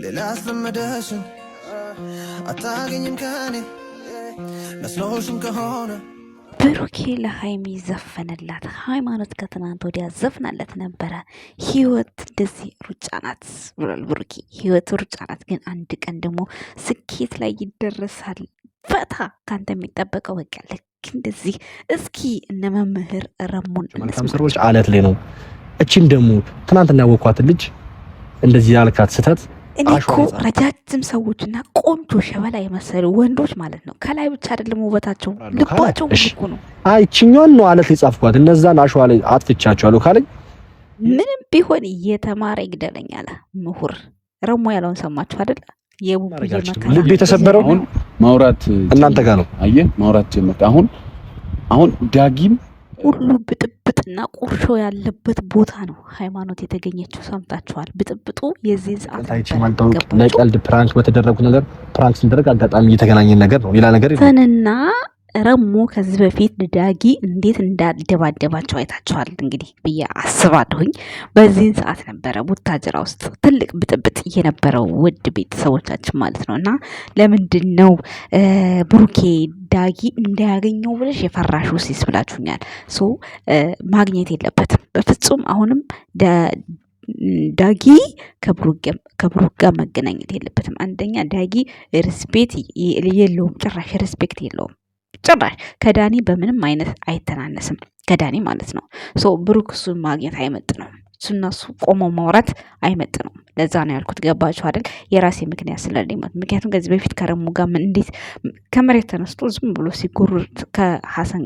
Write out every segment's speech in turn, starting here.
ሌላ አስለመደሽን አታገኝም ከኔ መስሎሽም ከሆነ ብሩኬ ለሀይሚ ዘፈነላት። ሃይማኖት ከትናንት ወዲያ ዘፍናለት ነበረ። ህይወት እንደዚህ ሩጫ ናት ብሏል ብሩኬ። ህይወት ሩጫ ናት፣ ግን አንድ ቀን ደግሞ ስኬት ላይ ይደረሳል። ፈታ ካንተ የሚጠበቀው በቃ ልክ እንደዚህ። እስኪ እነ መምህር ረሙን መልካም ስሮች አለት ላይ ነው። እቺን ደግሞ ትናንትና ያወኳት ልጅ እንደዚህ ያልካት ስተት እኔ እኮ ረጃጅም ሰዎችና ቆንጆ ሸበላ የመሰሉ ወንዶች ማለት ነው። ከላይ ብቻ አይደለም ውበታቸው፣ ልባቸው እኮ ነው። አይ እቺኛውን ነው አለት የጻፍኳት። እነዛን አሸዋ ላይ አጥፍቻቸዋለሁ ካለኝ ምንም ቢሆን እየተማረ ይግደለኝ አለ ምሁር ረሙ ያለውን ሰማችሁ አይደል? የቡቡዬ መከራ ልብ የተሰበረው አሁን ማውራት እናንተ ጋር ነው። አየህ ማውራት ጀመርክ። አሁን ዳጊም ሁሉ ብጥብጥና ቁርሾ ያለበት ቦታ ነው ሃይማኖት የተገኘችው። ሰምታችኋል። ብጥብጡ የዚህ ሰዓት ለቀልድ ፕራንክ በተደረጉ ነገር ፕራንክ ሲደረግ አጋጣሚ የተገናኘን ነገር ነው። ሌላ ነገር ተንና ረሙ ከዚህ በፊት ዳጊ እንዴት እንዳደባደባቸው አይታችኋል እንግዲህ ብዬ አስባለሁኝ። በዚህን ሰዓት ነበረ ቡታጅራ ውስጥ ትልቅ ብጥብጥ የነበረው ውድ ቤተሰቦቻችን ማለት ነው። እና ለምንድን ነው ብሩኬ ዳጊ እንዳያገኘው ብለሽ የፈራሹ ሲስ ብላችሁኛል። ሶ ማግኘት የለበትም በፍጹም። አሁንም ዳጊ ከብሩክ ጋር መገናኘት የለበትም። አንደኛ ዳጊ ሪስፔክት የለውም፣ ጭራሽ ሪስፔክት የለውም ጭራሽ። ከዳኒ በምንም አይነት አይተናነስም፣ ከዳኒ ማለት ነው። ሶ ብሩክ እሱን ማግኘት አይመጥነውም። እሱና እሱ ቆሞ ማውራት አይመጥነውም። ለዛ ነው ያልኩት። ገባችሁ አይደል? የራሴ ምክንያት ስለሌለኝ ማለት። ምክንያቱም ከዚህ በፊት ከረሙ ጋር እንዴት ከመሬት ተነስቶ ዝም ብሎ ሲጎር ከሀሰን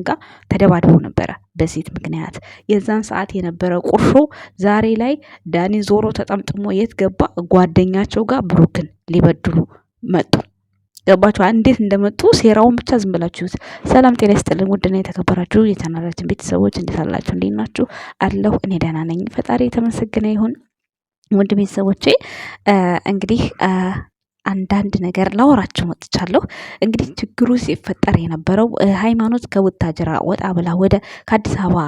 ጋር ተደባድቦ ነበረ በሴት ምክንያት። የዛን ሰዓት የነበረ ቁርሾ ዛሬ ላይ ዳኒ ዞሮ ተጠምጥሞ የት ገባ? ጓደኛቸው ጋር ብሩክን ሊበድሉ መጡ። ገባችሁ? እንዴት እንደመጡ ሴራውን ብቻ ዝም ብላችሁት። ሰላም ጤና ይስጥልን ውድና የተከበራችሁ የቻናላችን ቤተሰቦች እንዴት አላችሁ? እንዴት ናችሁ? አለሁ እኔ ደህና ነኝ፣ ፈጣሪ የተመሰገነ ይሁን። ውድ ቤተሰቦቼ እንግዲህ አንዳንድ ነገር ላወራችሁ መጥቻለሁ። እንግዲህ ችግሩ ሲፈጠር የነበረው ሃይማኖት ከቡታጅራ ወጣ ብላ ወደ ከአዲስ አበባ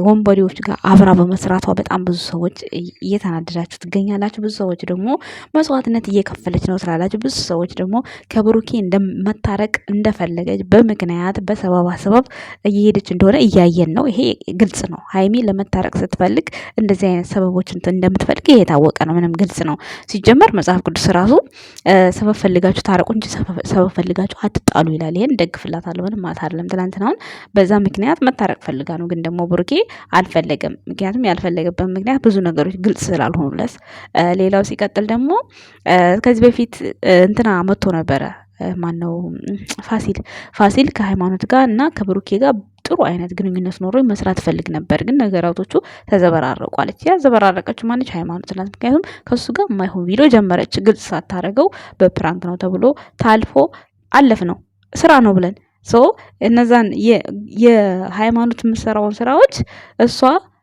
ወንበዴዎች ጋር አብራ በመስራቷ በጣም ብዙ ሰዎች እየተናደዳችሁ ትገኛላችሁ። ብዙ ሰዎች ደግሞ መስዋዕትነት እየከፈለች ነው ስላላችሁ፣ ብዙ ሰዎች ደግሞ ከብሩኬ እንደመታረቅ እንደፈለገች በምክንያት በሰበብ እየሄደች እንደሆነ እያየን ነው። ይሄ ግልጽ ነው። ሃይሚ ለመታረቅ ስትፈልግ እንደዚህ አይነት ሰበቦች እንደምትፈልግ ይሄ የታወቀ ነው። ምንም ግልጽ ነው። ሲጀመር መጽሐፍ ቅዱስ ራሱ ሰበብ ፈልጋችሁ ታረቁ እንጂ ሰበብ ፈልጋችሁ አትጣሉ ይላል። ይሄን ደግፍላታለሁ። ምንም ማለት አይደለም። ትናንትናውን በዛ ምክንያት መታረቅ ፈልጋ ነው፣ ግን ደግሞ ብሩኬ አልፈለገም። ምክንያቱም ያልፈለገበት ምክንያት ብዙ ነገሮች ግልጽ ስላልሆኑለት። ሌላው ሲቀጥል ደግሞ ከዚህ በፊት እንትና መጥቶ ነበረ። ማነው? ፋሲል ከሃይማኖት ጋር እና ከብሩኬ ጋር ጥሩ አይነት ግንኙነት ኖሮ መስራት ፈልግ ነበር፣ ግን ነገራቶቹ ተዘበራረቁ አለች። ያዘበራረቀችው ማነች? ሃይማኖት ናት። ምክንያቱም ከሱ ጋር የማይሆን ቪዲዮ ጀመረች። ግልጽ ሳታረገው በፕራንክ ነው ተብሎ ታልፎ አለፍ ነው ስራ ነው ብለን እነዛን የሃይማኖት የምትሰራውን ስራዎች እሷ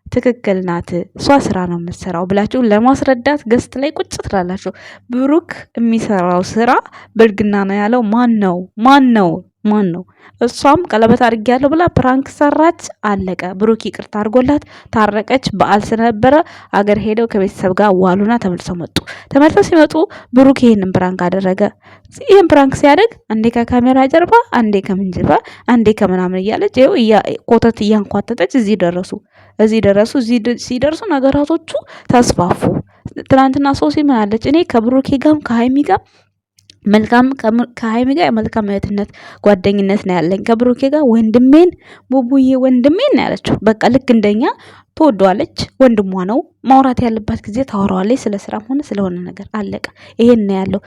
ትክክል ናት፣ እሷ ስራ ነው የምትሰራው ብላችሁ ለማስረዳት ገስት ላይ ቁጭ ትላላችሁ። ብሩክ የሚሰራው ስራ ብልግና ነው ያለው ማን ነው? እሷም ቀለበት አድርጌያለሁ ብላ ፕራንክ ሰራች፣ አለቀ። ብሩክ ይቅርታ አድርጎላት ታረቀች። በዓል ስለነበረ አገር ሄደው ከቤተሰብ ጋር ዋሉና ተመልሰው ሲመጡ ብሩክ ይሄንን ፕራንክ አደረገ። ይሄን ፕራንክ ሲያደርግ አንዴ ከካሜራ ጀርባ፣ አንዴ ከምን ጀርባ፣ አንዴ ከምናምን እያለች ይኸው ኮተት እያንኳተተች እዚህ ደረሱ። ሲደርሱ ነገራቶቹ ተስፋፉ። ትናንትና ሶሲ ምን አለች? እኔ ከብሩኬ ጋርም ከሃይሚ ጋር ከሃይሚ ጋር መልካም እህትነት ጓደኝነት ነው ያለኝ። ከብሩኬ ጋር ቡቡዬ ወንድሜን ነው ያለችው። በቃ ልክ እንደኛ ትወደዋለች፣ ወንድሟ ነው። ማውራት ያለባት ጊዜ ታወራዋለች፣ ስለ ስራም ሆነ ስለሆነ ነገር አለቀ። ይሄን ነው ያለው።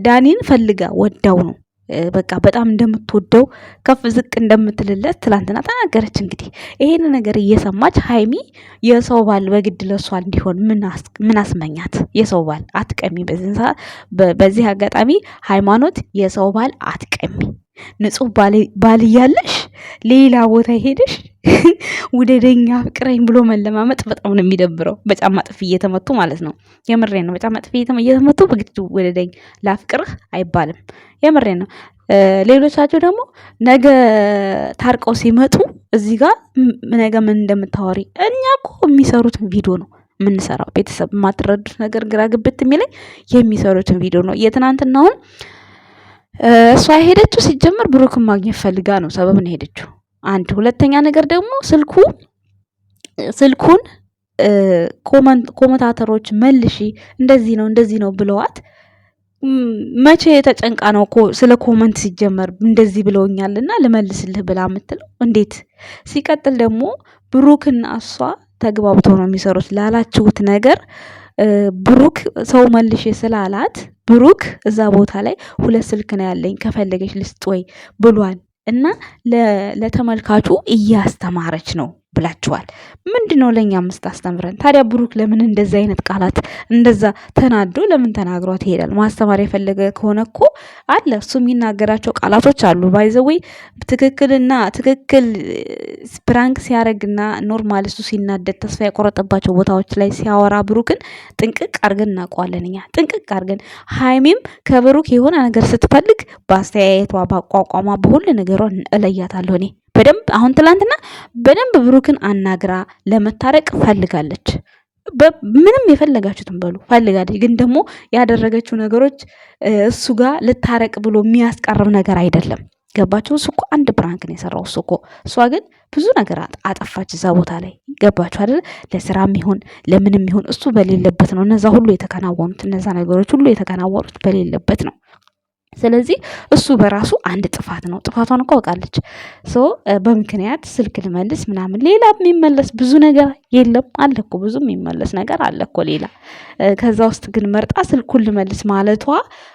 ዳኒን ፈልጋ ወዳው ነው በቃ በጣም እንደምትወደው ከፍ ዝቅ እንደምትልለት ትላንትና ተናገረች። እንግዲህ ይሄን ነገር እየሰማች ሃይሚ የሰው ባል በግድ ለሷ እንዲሆን ምን አስመኛት? የሰው ባል አትቀሚ። በዚህ አጋጣሚ ሃይማኖት የሰው ባል አትቀሚ። ንጹህ ባል እያለሽ ሌላ ቦታ ሄደሽ ውደደኛ ፍቅረኝ ብሎ መለማመጥ በጣም ነው የሚደብረው። በጫማ ጥፊ እየተመቱ ማለት ነው። የምሬ ነው። በጫማ ጥፊ እየተመቱ በግድ ውደደኝ ላፍቅርህ አይባልም። የምሬ ነው። ሌሎቻቸው ደግሞ ነገ ታርቀው ሲመጡ እዚህ ጋር ነገ ምን እንደምታወሪ እኛ እኮ የሚሰሩትን ቪዲዮ ነው የምንሰራው? ቤተሰብ የማትረዱት ነገር ግራ ግብት የሚለኝ የሚሰሩትን ቪዲዮ ነው። የትናንትናውን እሷ የሄደችው ሲጀመር ብሩክን ማግኘት ፈልጋ ነው፣ ሰበብ ነው የሄደችው። አንድ ሁለተኛ ነገር ደግሞ ስልኩን ኮመንታተሮች መልሺ እንደዚህ ነው ብለዋት መቼ ተጨንቃ ነው ስለ ኮመንት ሲጀመር እንደዚህ ብለውኛልና ልመልስልህ ብላ የምትለው እንዴት? ሲቀጥል ደግሞ ብሩክና እሷ ተግባብተው ነው የሚሰሩት ላላችሁት ነገር ብሩክ ሰው መልሽ ስላላት ብሩክ እዛ ቦታ ላይ 2 ስልክ ነው ያለኝ ከፈለገች ልስጥ ወይ ብሏል እና ለተመልካቹ እያስተማረች ነው ብላችኋል። ምንድነው ለኛ አስተምረን ታዲያ? ብሩክ ለምን እንደዛ አይነት ቃላት እንደዛ ተናዶ ለምን ተናግሯት ይሄዳል? ማስተማር የፈለገ ከሆነ እኮ አለ እሱ የሚናገራቸው ቃላቶች አሉ። ባይዘዌይ ትክክል ፕራንክ ሲያረግና ኖርማል እሱ ሲናደድ ተስፋ የቆረጠባቸው ቦታዎች ላይ ሲያወራ ብሩክን ጥንቅቅ አርገን እናውቀዋለን እኛ ጥንቅቅ አርገን። ሃይሚም ከብሩክ የሆነ ነገር ስትፈልግ በአስተያየቷ ባቋቋሟ በሁሉ ነገሯ እለያታለሁ እኔ በደንብ። አሁን ትላንትና በደንብ ብሩክን አናግራ ለመታረቅ ፈልጋለች። ምንም የፈለጋችሁትን በሉ ፈልጋለች። ግን ደግሞ ያደረገችው ነገሮች እሱ ጋር ልታረቅ ብሎ የሚያስቀርብ ነገር አይደለም። ገባችሁ? እሱ እኮ አንድ ፕራንክ ነው የሰራው እሱ እኮ። እሷ ግን ብዙ ነገር አጠፋች እዛ ቦታ ላይ። ገባችሁ አይደል? ለስራም ይሁን ለምንም ይሁን እሱ በሌለበት ነው እነዛ ሁሉ የተከናወኑት። እነዛ ነገሮች ሁሉ የተከናወኑት በሌለበት ነው። ስለዚህ እሱ በራሱ አንድ ጥፋት ነው። ጥፋቷን እኮ አውቃለች። በምክንያት ስልክ ልመልስ ምናምን ሌላ የሚመለስ ብዙ ነገር የለም አለ እኮ ብዙ የሚመለስ ነገር አለ እኮ ሌላ። ከዛ ውስጥ ግን መርጣ ስልኩን ልመልስ ማለቷ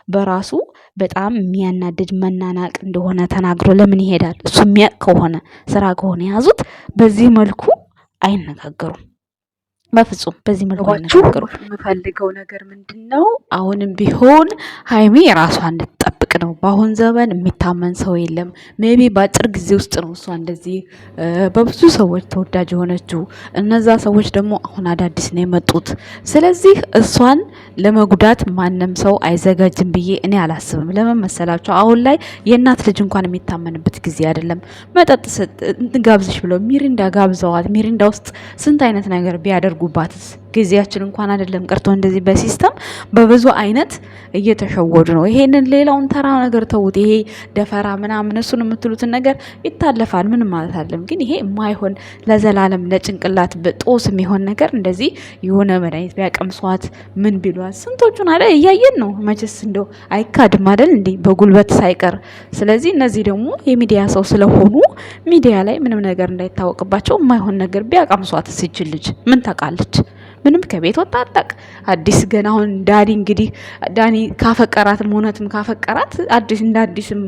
በራሱ በጣም የሚያናድድ መናናቅ እንደሆነ ተናግሮ ለምን ይሄዳል? እሱ የሚያውቅ ከሆነ ስራ ከሆነ የያዙት በዚህ መልኩ አይነጋገሩም። በፍጹም በዚህ መልኩ አይነጋገሩም። የምፈልገው ነገር ምንድነው? አሁንም ቢሆን ሃይሚ የራሷን እንድትጠብቅ ነው። በአሁን ዘመን የሚታመን ሰው የለም። ሜቢ በአጭር ጊዜ ውስጥ ነው እሷ እንደዚህ በብዙ ሰዎች ተወዳጅ የሆነችው። እነዛ ሰዎች ደግሞ አሁን አዳዲስ ነው የመጡት። ስለዚህ እሷን ለመጉዳት ማንም ሰው አይዘጋጅም ብዬ እኔ አላስብም። ለምን መሰላቸው? አሁን ላይ የእናት ልጅ እንኳን የሚታመንበት ጊዜ አይደለም። መጠጥ ጋብዝሽ ብለው ሚሪንዳ ጋብዘዋት ሚሪንዳ ውስጥ ስንት አይነት ነገር ቢያደርጉባትስ? ጊዜያችን እንኳን አይደለም ቀርቶ እንደዚህ በሲስተም በብዙ አይነት እየተሸወዱ ነው። ይሄንን ሌላውን ተራ ነገር ተውት። ይሄ ደፈራ ምናምን እሱን የምትሉትን ነገር ይታለፋል። ምንም ማለት አይደለም። ግን ይሄ የማይሆን ለዘላለም ለጭንቅላት በጦስ የሚሆን ነገር እንደዚህ የሆነ መድኃኒት ቢያቀምሷት ምን ቢሏት ስንቶቹን አለ እያየን ነው። መቼስ እንደው አይካድም አይደል እንዴ በጉልበት ሳይቀር። ስለዚህ እነዚህ ደግሞ የሚዲያ ሰው ስለሆኑ ሚዲያ ላይ ምንም ነገር እንዳይታወቅባቸው የማይሆን ነገር ቢያቀምሷት ሲችል ልጅ ምን ታውቃለች? ምንም ከቤት ወጣ አጣቅ አዲስ ገና አሁን ዳኒ ካፈቀራት እውነትም ካፈቀራት አዲስም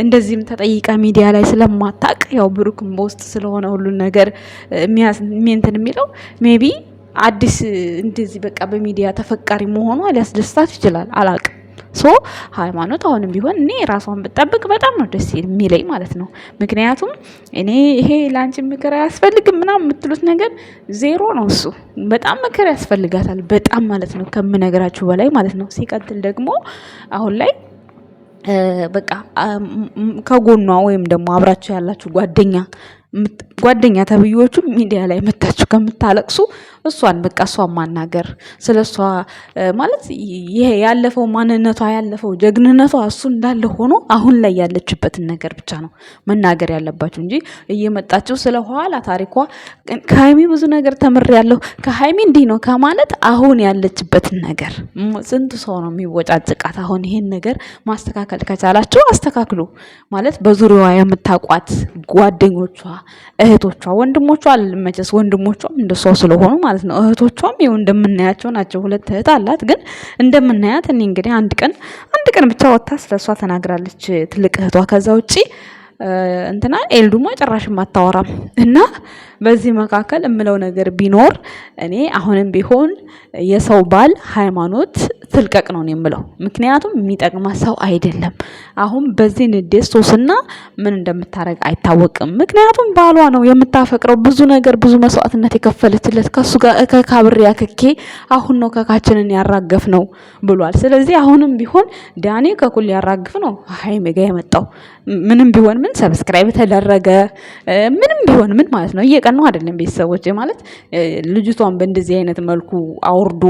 እንደዚህም ተጠይቃ ሚዲያ ላይ ስለማታቅ ያው ብሩክም በውስጥ ስለሆነ ሁሉን ነገር እንትን የሚለው ሜቢ አዲስ እንደዚህ በቃ በሚዲያ ተፈቃሪ መሆኗ ሊያስደስታት ይችላል። አላቅም። ሃይማኖት አሁንም ቢሆን እኔ ራሷን ብትጠብቅ በጣም ነው ደስ የሚለኝ ማለት ነው። ምክንያቱም እኔ ይሄ ላንቺ ምክር አያስፈልግም ምናምን የምትሉት ነገር ዜሮ ነው። እሱ በጣም ምክር ያስፈልጋታል በጣም ማለት ነው ከምነግራችሁ በላይ ማለት ነው። ሲቀጥል ደግሞ አሁን ላይ በቃ ከጎኗ ወይም ደግሞ አብራችሁ ያላችሁ ጓደኛ ተብዮቹ ሚዲያ ላይ መታችሁ ከምታለቅሱ እሷን በቃ እሷን ማናገር ስለሷ ማለት ይሄ ያለፈው ማንነቷ ያለፈው ጀግንነቷ እሱ እንዳለ ሆኖ አሁን ላይ ያለችበትን ነገር ብቻ ነው መናገር ያለባችሁ እንጂ እየመጣችሁ ስለኋላ ታሪኳ ከሃይሚ ብዙ ነገር ተምሬያለሁ ከሃይሚ እንዲህ ነው ከማለት አሁን ያለችበትን ነገር ስንት ሰው ነው የሚወጫጭቃት። አሁን ይሄን ነገር ማስተካከል ከቻላችሁ አስተካክሉ ማለት በዙሪያዋ የምታቋት ጓደኞቿ እህቶቿ ወንድሞቿ አልመቸስ ወንድሞቿም እንደሷ ስለሆኑ ማለት ነው። እህቶቿም ይኸው እንደምናያቸው ናቸው። 2 እህት አላት። ግን እንደምናያት እኔ እንግዲህ አንድ ቀን ብቻ ወጥታ ስለሷ ተናግራለች ትልቅ እህቷ። ከዛ ውጪ እንትና ኤልዱማ ጭራሽም አታወራም። እና በዚህ መካከል እምለው ነገር ቢኖር እኔ አሁንም ቢሆን የሰው ባል ሃይማኖት ትልቀቅ ነው የምለው። ምክንያቱም የሚጠቅማ ሰው አይደለም። አሁን በዚህ ንዴት ሶስና ምን እንደምታረግ አይታወቅም። ምክንያቱም ባሏ ነው የምታፈቅረው ብዙ ነገር ብዙ መስዋዕትነት የከፈለችለት ከሱ ጋር ከካብሬ ያክኬ አሁን ነው ከካችንን ያራገፍ ነው ብሏል። ስለዚህ አሁንም ቢሆን ዳኒ ከኩል ያራግፍ ነው ሃይሚ ጋር የመጣው ምንም ቢሆን ምን ሰብስክራይብ ተደረገ ምንም ቢሆን ምን ማለት ነው እየቀናው አይደለም ቤተሰቦች ማለት ልጅቷን በእንደዚህ አይነት መልኩ አውርዶ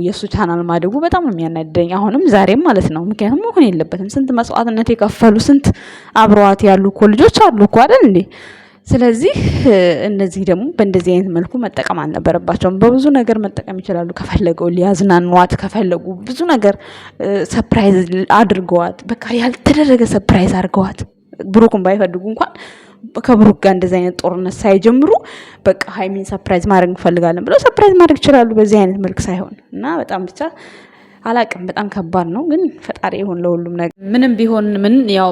የሱ ቻናል ማደጉ በጣም ነው የሚያናደኝ አሁንም ዛሬም ማለት ነው ምክንያቱም መሆን የለበትም ስንት መስዋዕትነት የከፈሉ ስንት አብረዋት ያሉ እኮ ልጆች አሉ እኮ አይደል እንዴ ስለዚህ እነዚህ ደግሞ በእንደዚህ አይነት መልኩ መጠቀም አልነበረባቸውም በብዙ ነገር መጠቀም ይችላሉ ከፈለገው ሊያዝናኗት ከፈለጉ ብዙ ነገር ሰርፕራይዝ አድርገዋት በቃ ያልተደረገ ሰርፕራይዝ አድርገዋት ብሩክን ባይፈልጉ እንኳን ከብሩክ ጋር እንደዚህ አይነት ጦርነት ሳይጀምሩ በቃ ሃይሚን ሰርፕራይዝ ማድረግ እንፈልጋለን ብለው ሰርፕራይዝ ማድረግ ይችላሉ በዚህ አይነት መልክ ሳይሆን እና በጣም ብቻ አላቅም በጣም ከባድ ነው ግን ፈጣሪ ይሁን ለሁሉም ነገር ምንም ቢሆን ምን ያው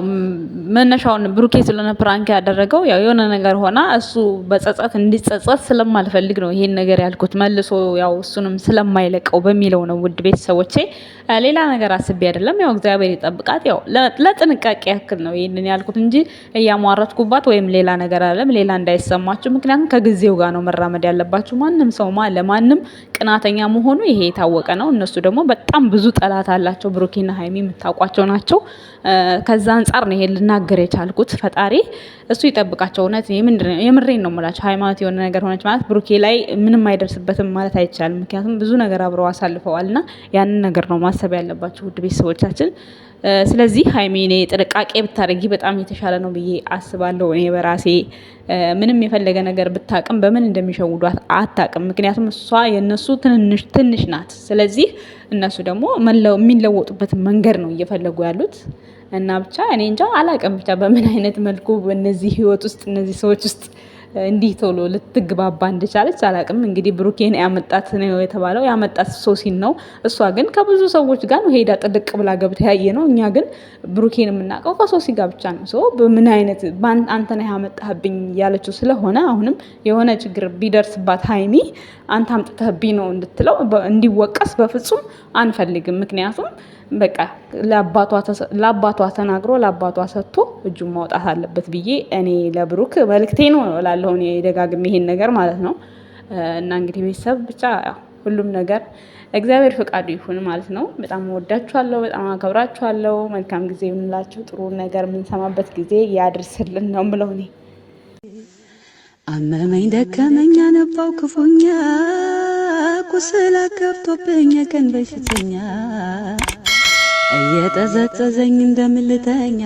መነሻውን ብሩኬ ስለሆነ ፕራንክ ያደረገው ያው የሆነ ነገር ሆና እሱ በጸጸት እንዲጸጸት ስለማልፈልግ ነው ይሄን ነገር ያልኩት መልሶ ያው እሱንም ስለማይለቀው በሚለው ነው ውድ ቤተሰቦቼ ሌላ ነገር አስቤ አይደለም ያው እግዚአብሔር ይጠብቃት ያው ለጥንቃቄ ያክል ነው ይሄንን ያልኩት እንጂ እያሟረትኩባት ወይም ሌላ ነገር አይደለም ሌላ እንዳይሰማችሁ ምክንያቱም ከጊዜው ጋር ነው መራመድ ያለባችሁ ማንም ሰው ለማንም ቅናተኛ መሆኑ ይሄ የታወቀ ነው እነሱ ደግሞ በጣም ብዙ ጠላት አላቸው ብሩኬና ሃይሚ የምታውቋቸው ናቸው ከዛ አንፃር ነው ይሄን ልናገር የቻልኩት ፈጣሪ እሱ ይጠብቃቸው እውነት የምሬን ነው የምላቸው ሃይማኖት የሆነ ነገር ሆነች ማለት ብሩኬ ላይ ምንም አይደርስበትም ማለት አይቻልም ምክንያቱም ብዙ ነገር አብረው አሳልፈዋልና ያንን ነገር ነው ማሰብ ያለባችሁ ውድ ቤተሰቦቻችን ስለዚህ ሃይሚ እኔ ጥንቃቄ ብታረጊ በጣም የተሻለ ነው ብዬ አስባለሁ እኔ በራሴ ምንም የፈለገ ነገር ብታቅም በምን እንደሚሸውዷት አታቅም ምክንያቱም እሷ የነሱ ትንሽ ናት ስለዚህ እነሱ ደግሞ የሚለወጡበት መንገድ ነው እየፈለጉ ያሉት እና ብቻ እኔ እንጃ አላቅም ብቻ በምን አይነት መልኩ በእነዚህ ህይወት ውስጥ እነዚህ ሰዎች ውስጥ እንዲህ ቶሎ ልትግባባ እንደቻለች አላቅም እንግዲህ ብሩኬን ያመጣት ነው የተባለው ያመጣት ሶሲን ነው እሷ ግን ከብዙ ሰዎች ጋር ነው ሄዳ ጥልቅ ብላ ገብታ ያየ ነው እኛ ግን ብሩኬን የምናውቀው ከሶሲ ጋር ብቻ ነው ሰው በምን አይነት አንተ ነህ ያመጣህብኝ ያለችው ስለሆነ አሁንም የሆነ ችግር ቢደርስባት ሃይሚ አንተ አምጥተህብኝ ነው እንድትለው እንዲወቀስ በፍጹም አንፈልግም ምክንያቱም በቃ ለአባቷ ተናግሮ ለአባቷ ሰጥቶ እጁን ማውጣት አለበት ብዬ እኔ ለብሩክ መልክቴ ነው እላለሁ እኔ ደጋግሜ ይሄን ነገር ማለት ነው እና እንግዲህ ቤተሰብ ብቻ ሁሉም ነገር እግዚአብሔር ፈቃዱ ይሁን ማለት ነው በጣም ወዳችኋለሁ በጣም አከብራችኋለሁ መልካም ጊዜ ይሁንላችሁ ጥሩ ነገር የምንሰማበት ጊዜ ያድርስልን ነው ብለው እኔ አመመኝ ደከመኝ አነባው ክፉኛ ቁስል አገብቶብኝ ቀን በሽተኛ እየጠዘጠዘኝ እንደምልተኛ